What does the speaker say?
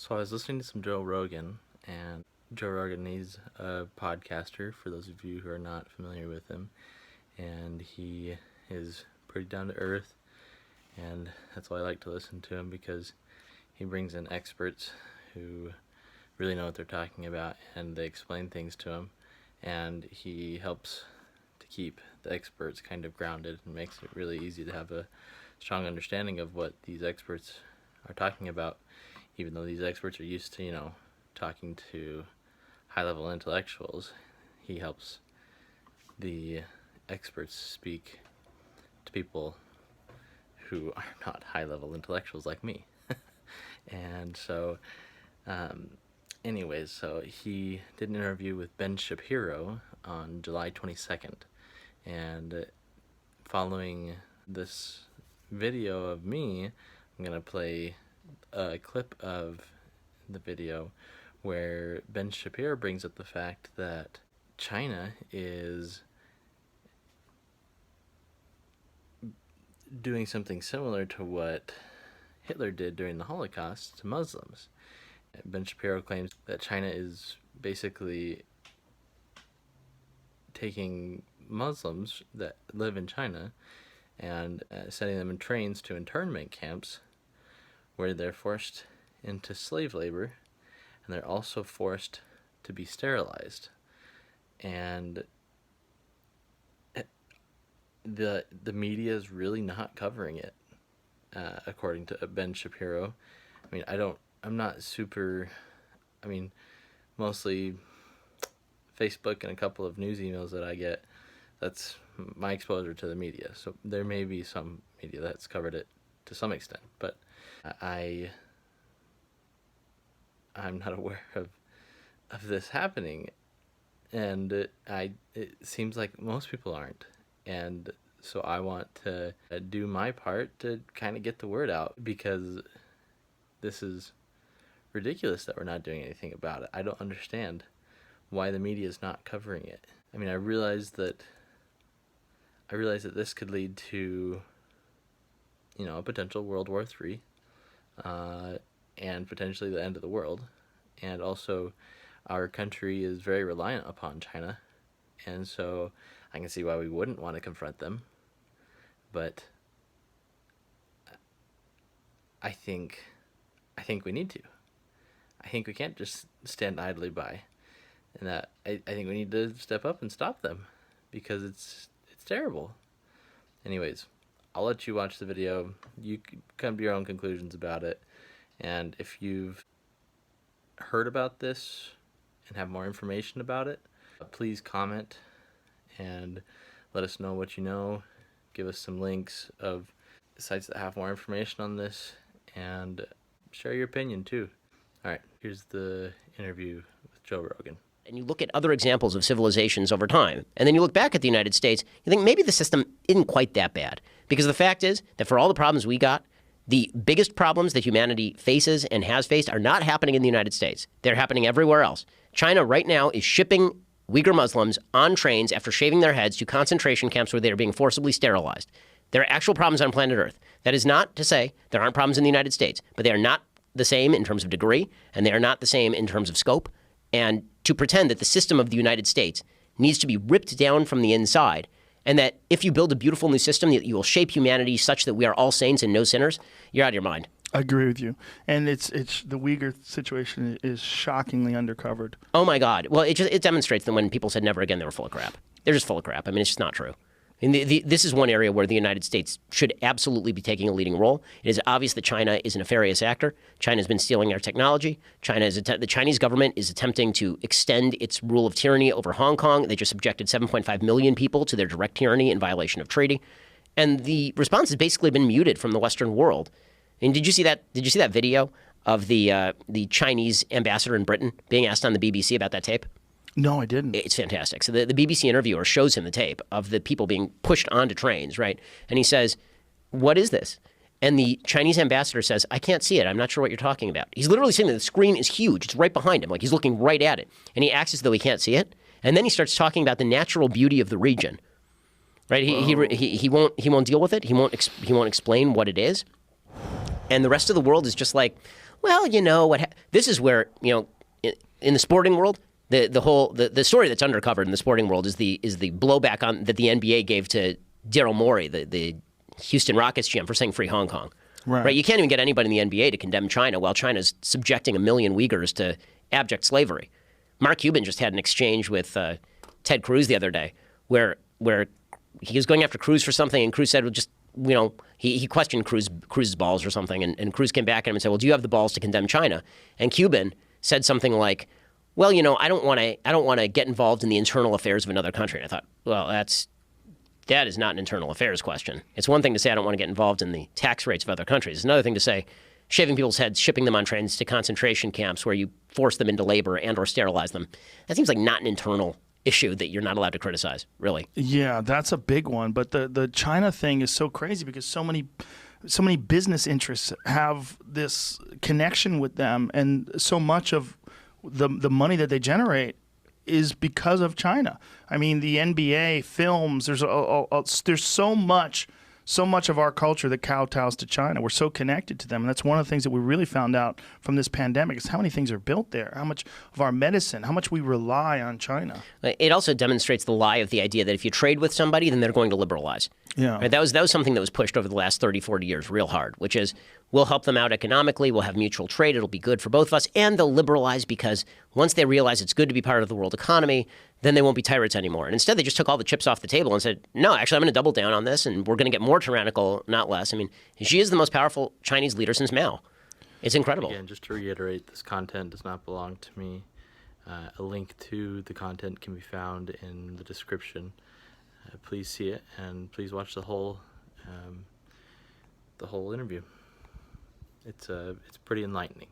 So I was listening to some Joe Rogan, and Joe Rogan, he's a podcaster, for those of you who are not familiar with him, and he is pretty down to earth, and that's why I like to listen to him, because he brings in experts who really know what they're talking about, and they explain things to him, and he helps to keep the experts kind of grounded and makes it really easy to have a strong understanding of what these experts are talking about, even though these experts are used to, talking to high-level intellectuals. He helps the experts speak to people who are not high-level intellectuals like me. And so, anyways, so he did an interview with Ben Shapiro on July 22nd. And following this video of me, I'm going to play a clip of the video where Ben Shapiro brings up the fact that China is doing something similar to what Hitler did during the Holocaust to Muslims. Ben Shapiro claims that China is basically taking Muslims that live in China and sending them in trains to internment camps where they're forced into slave labor, and they're also forced to be sterilized. And the media is really not covering it, according to Ben Shapiro. Mostly Facebook and a couple of news emails that I get, that's my exposure to the media. So there may be some media that's covered it to some extent, but I'm not aware of this happening, and it seems like most people aren't, and so I want to do my part to kind of get the word out, because this is ridiculous that we're not doing anything about it. I don't understand why the media is not covering it. I mean, I realize that this could lead to, a potential World War III, and potentially the end of the world. And also, our country is very reliant upon China, and so I can see why we wouldn't want to confront them. But I think we need to. I think we can't just stand idly by, and that I think we need to step up and stop them, because it's terrible. Anyways, I'll let you watch the video. You can come to your own conclusions about it. And if you've heard about this and have more information about it, please comment and let us know what you know. Give us some links of sites that have more information on this, and share your opinion too. All right, here's the interview with Joe Rogan. And you look at other examples of civilizations over time, and then you look back at the United States, you think maybe the system isn't quite that bad. Because the fact is that for all the problems we got, the biggest problems that humanity faces and has faced are not happening in the United States. They're happening everywhere else. China right now is shipping Uyghur Muslims on trains after shaving their heads to concentration camps where they are being forcibly sterilized. There are actual problems on planet Earth. That is not to say there aren't problems in the United States, but they are not the same in terms of degree, and they are not the same in terms of scope. And to pretend that the system of the United States needs to be ripped down from the inside, and that if you build a beautiful new system, that you will shape humanity such that we are all saints and no sinners, you're out of your mind. I agree with you. And it's the Uyghur situation is shockingly undercovered. Oh my God. Well, it demonstrates that when people said never again, they were full of crap. They're just full of crap. I mean, it's just not true. And this is one area where the United States should absolutely be taking a leading role. It is obvious that China is a nefarious actor. China has been stealing our technology. The Chinese government is attempting to extend its rule of tyranny over Hong Kong. They just subjected 7.5 million people to their direct tyranny in violation of treaty. And the response has basically been muted from the Western world. And did you see that video of the Chinese ambassador in Britain being asked on the BBC about that tape? No, I didn't. It's fantastic. So the BBC interviewer shows him the tape of the people being pushed onto trains, right? And he says, "What is this?" And the Chinese ambassador says, "I can't see it. I'm not sure what you're talking about." He's literally saying that the screen is huge. It's right behind him. Like he's looking right at it. And he acts as though he can't see it. And then he starts talking about the natural beauty of the region, right? He won't deal with it. He won't explain what it is. And the rest of the world is just like, well, this is where, in the sporting world, the story that's undercovered in the sporting world is the blowback on that the NBA gave to Daryl Morey, the Houston Rockets GM, for saying free Hong Kong. Right? You can't even get anybody in the NBA to condemn China while China's subjecting 1 million Uyghurs to abject slavery. Mark Cuban just had an exchange with Ted Cruz the other day where he was going after Cruz for something, and Cruz said, well, just, he questioned Cruz's balls or something, and Cruz came back at him and said, well, do you have the balls to condemn China? And Cuban said something like, well, I don't want to get involved in the internal affairs of another country. And I thought, well, that is not an internal affairs question. It's one thing to say I don't want to get involved in the tax rates of other countries. It's another thing to say shaving people's heads, shipping them on trains to concentration camps where you force them into labor and or sterilize them. That seems like not an internal issue that you're not allowed to criticize, really. Yeah, that's a big one. But the China thing is so crazy because so many business interests have this connection with them, and so much of the money that they generate is because of China. I mean, the NBA, films, there's so much of our culture that kowtows to China. We're so connected to them. And that's one of the things that we really found out from this pandemic is how many things are built there, how much of our medicine, how much we rely on China. It also demonstrates the lie of the idea that if you trade with somebody, then they're going to liberalize. Yeah. Right? That was something that was pushed over the last 30, 40 years real hard, which is we'll help them out economically, we'll have mutual trade, it'll be good for both of us, and they'll liberalize because once they realize it's good to be part of the world economy, then they won't be tyrants anymore. And instead, they just took all the chips off the table and said, no, actually, I'm going to double down on this, and we're going to get more tyrannical, not less. I mean, Xi is the most powerful Chinese leader since Mao. It's incredible. Again, just to reiterate, this content does not belong to me. A link to the content can be found in the description. Please see it, and please watch the whole interview. It's pretty enlightening.